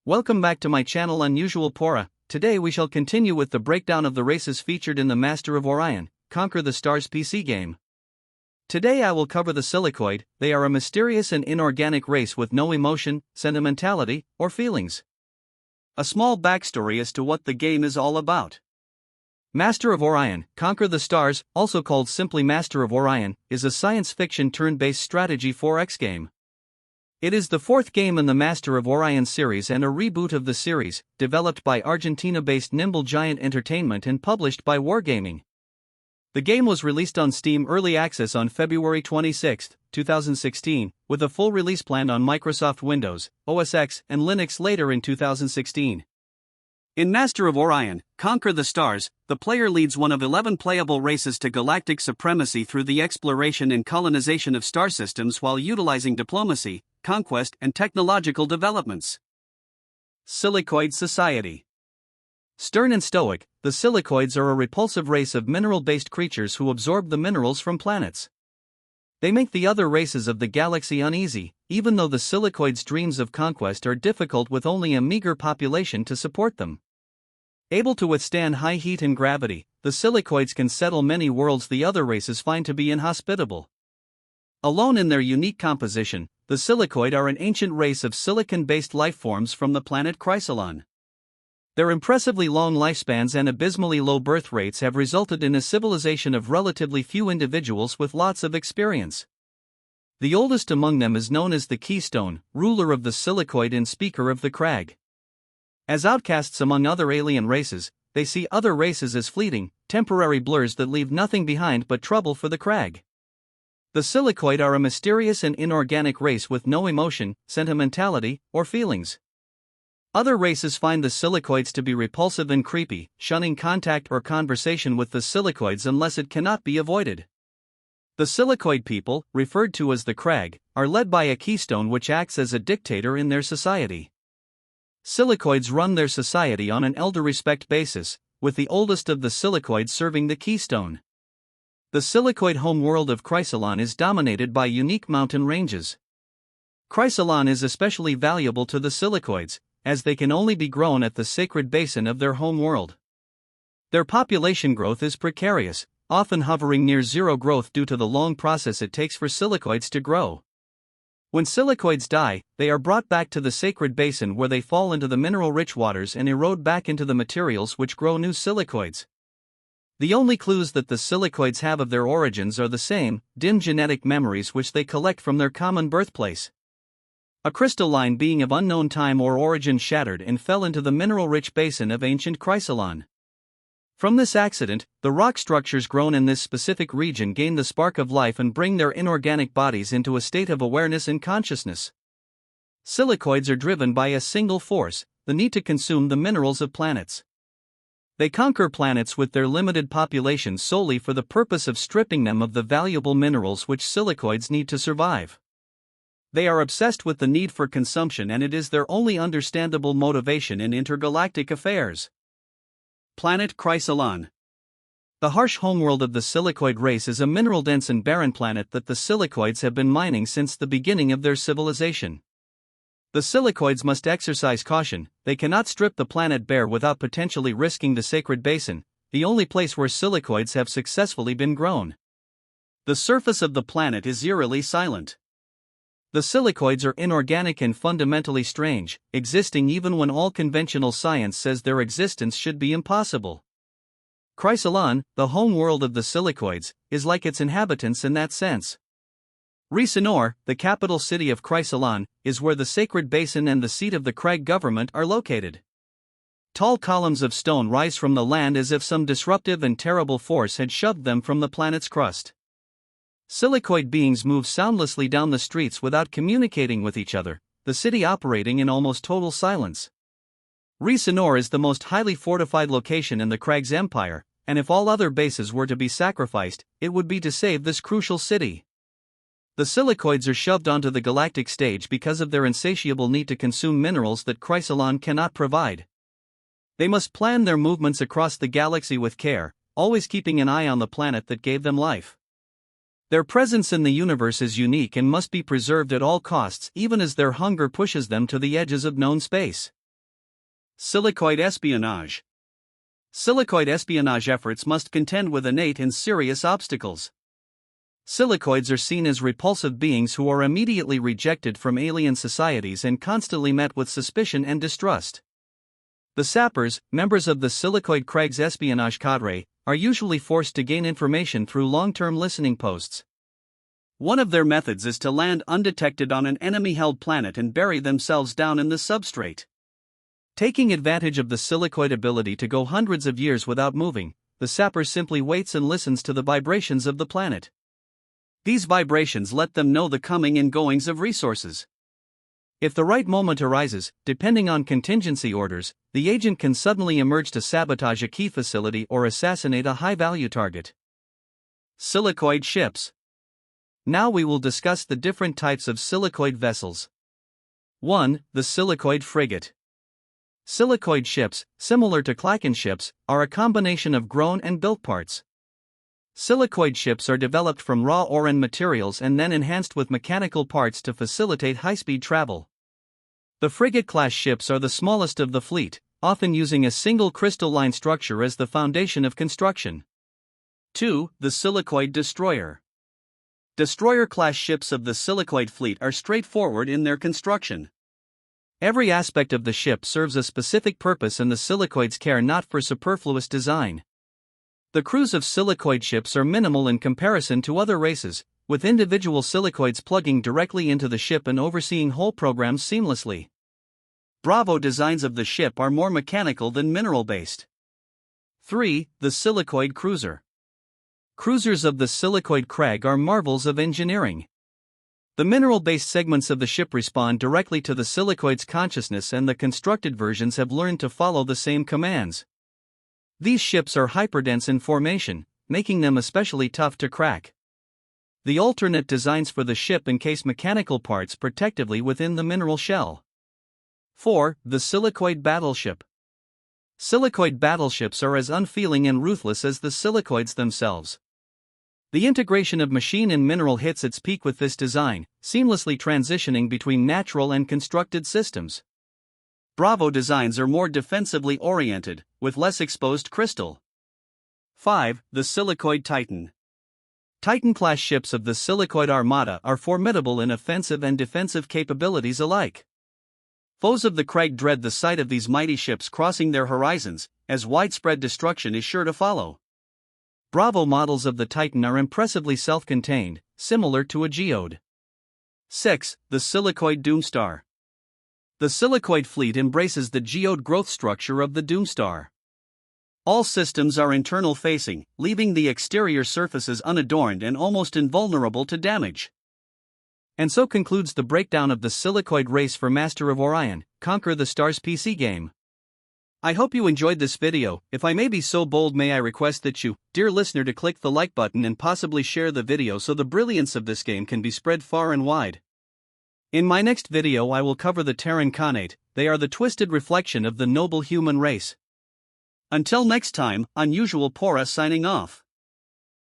Welcome back to my channel Unusual Pora. Today we shall continue with the breakdown of the races featured in the Master of Orion, Conquer the Stars PC game. Today I will cover the Silicoid. They are a mysterious and inorganic race with no emotion, sentimentality, or feelings. A small backstory as to what the game is all about. Master of Orion, Conquer the Stars, also called simply Master of Orion, is a science fiction turn-based strategy 4X game. It is the fourth game in the Master of Orion series and a reboot of the series, developed by Argentina-based Nimble Giant Entertainment and published by Wargaming. The game was released on Steam Early Access on February 26, 2016, with a full release planned on Microsoft Windows, OS X, and Linux later in 2016. In Master of Orion, Conquer the Stars, the player leads one of 11 playable races to galactic supremacy through the exploration and colonization of star systems while utilizing diplomacy, conquest, and technological developments. Silicoid Society. Stern and stoic, the Silicoids are a repulsive race of mineral-based creatures who absorb the minerals from planets. They make the other races of the galaxy uneasy, even though the Silicoids' dreams of conquest are difficult with only a meager population to support them. Able to withstand high heat and gravity, the Silicoids can settle many worlds the other races find to be inhospitable. Alone in their unique composition, the Silicoid are an ancient race of silicon-based lifeforms from the planet Chrysalon. Their impressively long lifespans and abysmally low birth rates have resulted in a civilization of relatively few individuals with lots of experience. The oldest among them is known as the Keystone, ruler of the Silicoid and speaker of the Crag. As outcasts among other alien races, they see other races as fleeting, temporary blurs that leave nothing behind but trouble for the Crag. The Silicoid are a mysterious and inorganic race with no emotion, sentimentality, or feelings. Other races find the Silicoids to be repulsive and creepy, shunning contact or conversation with the Silicoids unless it cannot be avoided. The Silicoid people, referred to as the Crag, are led by a Keystone which acts as a dictator in their society. Silicoids run their society on an elder respect basis, with the oldest of the Silicoids serving the Keystone. The Silicoid homeworld of Chrysalon is dominated by unique mountain ranges. Chrysalon is especially valuable to the Silicoids, as they can only be grown at the sacred basin of their homeworld. Their population growth is precarious, often hovering near zero growth due to the long process it takes for Silicoids to grow. When Silicoids die, they are brought back to the sacred basin where they fall into the mineral-rich waters and erode back into the materials which grow new Silicoids. The only clues that the Silicoids have of their origins are the same, dim genetic memories which they collect from their common birthplace. A crystalline being of unknown time or origin shattered and fell into the mineral-rich basin of ancient Chrysalon. From this accident, the rock structures grown in this specific region gain the spark of life and bring their inorganic bodies into a state of awareness and consciousness. Silicoids are driven by a single force, the need to consume the minerals of planets. They conquer planets with their limited populations solely for the purpose of stripping them of the valuable minerals which Silicoids need to survive. They are obsessed with the need for consumption and it is their only understandable motivation in intergalactic affairs. Planet Chrysalon. The harsh homeworld of the Silicoid race is a mineral-dense and barren planet that the Silicoids have been mining since the beginning of their civilization. The Silicoids must exercise caution, they cannot strip the planet bare without potentially risking the sacred basin, the only place where Silicoids have successfully been grown. The surface of the planet is eerily silent. The Silicoids are inorganic and fundamentally strange, existing even when all conventional science says their existence should be impossible. Chrysalon, the home world of the Silicoids, is like its inhabitants in that sense. Rhyssenor, the capital city of Chrysalon, is where the sacred basin and the seat of the Crag government are located. Tall columns of stone rise from the land as if some disruptive and terrible force had shoved them from the planet's crust. Silicoid beings move soundlessly down the streets without communicating with each other, the city operating in almost total silence. Rhyssenor is the most highly fortified location in the Crag's empire, and if all other bases were to be sacrificed, it would be to save this crucial city. The Silicoids are shoved onto the galactic stage because of their insatiable need to consume minerals that Chrysalon cannot provide. They must plan their movements across the galaxy with care, always keeping an eye on the planet that gave them life. Their presence in the universe is unique and must be preserved at all costs, even as their hunger pushes them to the edges of known space. Silicoid Espionage. Silicoid espionage efforts must contend with innate and serious obstacles. Silicoids are seen as repulsive beings who are immediately rejected from alien societies and constantly met with suspicion and distrust. The sappers, members of the Silicoid Crag's espionage cadre, are usually forced to gain information through long-term listening posts. One of their methods is to land undetected on an enemy-held planet and bury themselves down in the substrate. Taking advantage of the silicoid ability to go hundreds of years without moving, the sapper simply waits and listens to the vibrations of the planet. These vibrations let them know the coming and goings of resources. If the right moment arises, depending on contingency orders, the agent can suddenly emerge to sabotage a key facility or assassinate a high-value target. Silicoid ships. Now we will discuss the different types of silicoid vessels. 1. The silicoid frigate. Silicoid ships, similar to Klaken ships, are a combination of grown and built parts. Silicoid ships are developed from raw Orion materials and then enhanced with mechanical parts to facilitate high-speed travel. The frigate-class ships are the smallest of the fleet, often using a single crystalline structure as the foundation of construction. 2. The silicoid destroyer. Destroyer-class ships of the silicoid fleet are straightforward in their construction. Every aspect of the ship serves a specific purpose and the silicoids care not for superfluous design. The crews of silicoid ships are minimal in comparison to other races, with individual silicoids plugging directly into the ship and overseeing whole programs seamlessly. Bravo designs of the ship are more mechanical than mineral-based. 3. The silicoid cruiser. Cruisers of the Silicoid Crag are marvels of engineering. The mineral-based segments of the ship respond directly to the silicoid's consciousness, and the constructed versions have learned to follow the same commands. These ships are hyperdense in formation, making them especially tough to crack. The alternate designs for the ship encase mechanical parts protectively within the mineral shell. 4. The silicoid battleship. Silicoid battleships are as unfeeling and ruthless as the silicoids themselves. The integration of machine and mineral hits its peak with this design, seamlessly transitioning between natural and constructed systems. Bravo designs are more defensively oriented, with less exposed crystal. 5. The Silicoid Titan. Titan-class ships of the Silicoid Armada are formidable in offensive and defensive capabilities alike. Foes of the Crag dread the sight of these mighty ships crossing their horizons, as widespread destruction is sure to follow. Bravo models of the Titan are impressively self-contained, similar to a geode. 6. The Silicoid Doomstar. The Silicoid fleet embraces the geode growth structure of the Doomstar. All systems are internal-facing, leaving the exterior surfaces unadorned and almost invulnerable to damage. And so concludes the breakdown of the Silicoid race for Master of Orion, Conquer the Stars PC game. I hope you enjoyed this video. If I may be so bold, may I request that you, dear listener, to click the like button and possibly share the video so the brilliance of this game can be spread far and wide. In my next video I will cover the Terran Khanate. They are the twisted reflection of the noble human race. Until next time, Unusual Pora signing off.